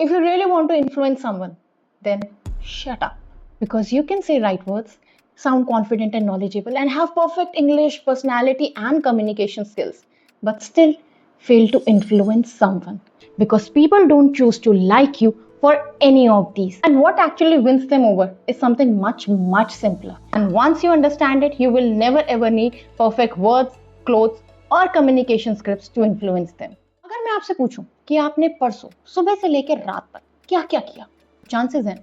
If you really want to influence someone, then shut up. Because you can say right words, sound confident and knowledgeable, and have perfect English, personality, and communication skills, but still fail to influence someone. Because people don't choose to like you for any of these. And what actually wins them over is something much, much simpler. And once you understand it, you will never ever need perfect words, clothes, or communication scripts to influence them. अगर मैं आपसे पूछूं कि आपने परसों सुबह से लेकर रात तक क्या क्या किया, चांसेस हैं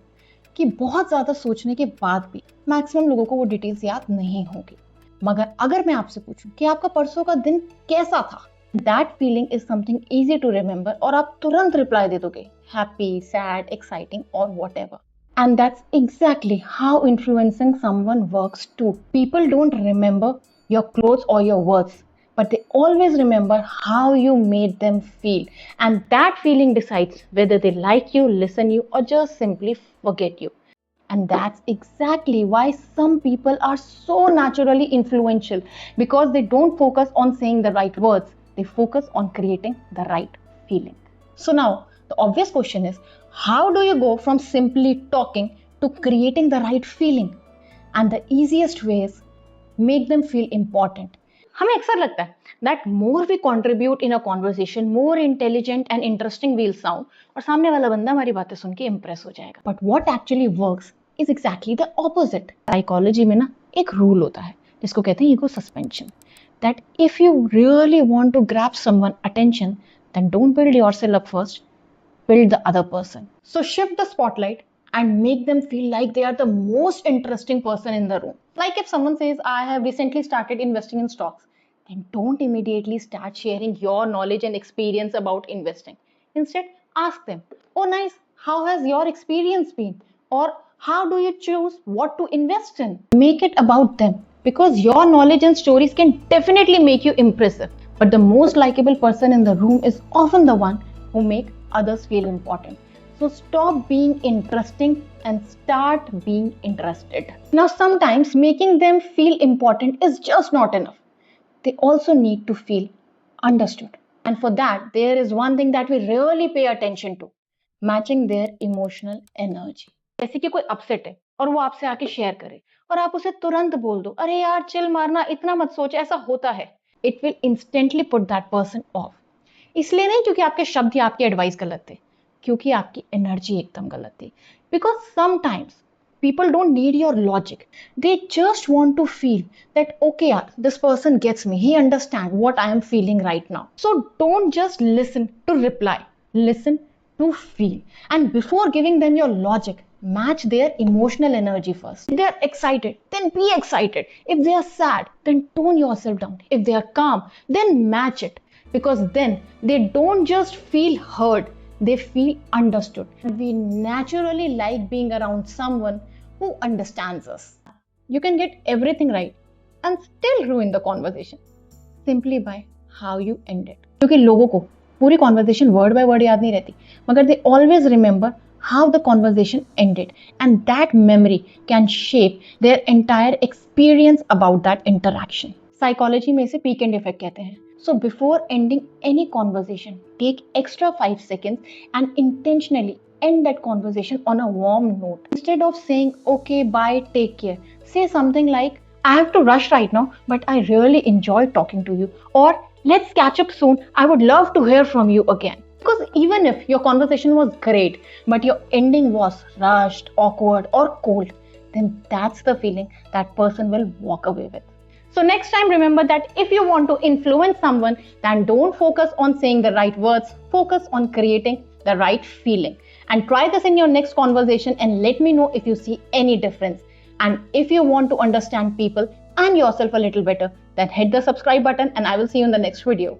कि बहुत ज्यादा सोचने के बाद भी मैक्सिमम लोगों को वो डिटेल्स याद नहीं होगी। मगर अगर मैं आपसे पूछूं कि आपका परसों का दिन कैसा था, that feeling is something easy to remember और आप तुरंत रिप्लाई दे दोगे, हैप्पी, सैड, एक्साइटिंग और whatever. And that's exactly how influencing someone works too. People don't remember your clothes or your words, but they always remember how you made them feel. And that feeling decides whether they like you, listen you, or just simply forget you. And that's exactly why some people are so naturally influential, because they don't focus on saying the right words, they focus on creating the right feeling. So now, the obvious question is, how do you go from simply talking to creating the right feeling? And the easiest way is make them feel important. हमें अक्सर लगता है that more we contribute in a conversation, more intelligent and interesting we'll sound, और सामने वाला बंदा हमारी बातें सुन के impress हो जाएगा. But what actually works is exactly the opposite. Psychology में ना एक rule होता है जिसको कहते हैं ego suspension. That if you really want to grab someone attention, then don't build yourself up first, build the other person. So shift the spotlight and make them feel like they are the most interesting person in the room. Like if someone says, I have recently started investing in stocks, then don't immediately start sharing your knowledge and experience about investing. Instead, ask them, oh nice, how has your experience been? Or how do you choose what to invest in? Make it about them, because your knowledge and stories can definitely make you impressive. But the most likable person in the room is often the one who makes others feel important. So stop being interesting and start being interested. Now sometimes making them feel important is just not enough. They also need to feel understood. And for that, there is one thing that we really pay attention to: matching their emotional energy. जैसे कि कोई upset है और वो आपसे आके share करे और आप उसे तुरंत बोल दो, अरे यार चिल मारना, इतना मत सोच, ऐसा होता है. It will instantly put that person off. इसलिए नहीं क्योंकि आपके शब्द या आपकी एडवाइस गलत थे, क्योंकि आपकी एनर्जी एकदम गलत थी. Because sometimes people don't need your logic. They just want to feel that, okay, yaar, this person gets me. He understands what I am feeling right now. So don't just listen to reply. Listen to feel. And before giving them your logic, match their emotional energy first. If they are excited, then be excited. If they are sad, then tone yourself down. If they are calm, then match it. Because then they don't just feel heard, they feel understood. We naturally like being around someone who understands us. You can get everything right and still ruin the conversation simply by how you end it. क्योंकि लोगों को पूरी conversation word by word याद नहीं रहती, मगर they always remember how the conversation ended, and that memory can shape their entire experience about that interaction. Psychology में इसे peak and effect कहते हैं. So before ending any conversation, take extra 5 seconds and intentionally end that conversation on a warm note. Instead of saying, okay, bye, take care, say something like, I have to rush right now, but I really enjoyed talking to you. Or let's catch up soon. I would love to hear from you again. Because even if your conversation was great, but your ending was rushed, awkward, or cold, then that's the feeling that person will walk away with. So next time, remember that if you want to influence someone, then don't focus on saying the right words, focus on creating the right feeling. And try this in your next conversation and let me know if you see any difference. And if you want to understand people and yourself a little better, then hit the subscribe button and I will see you in the next video.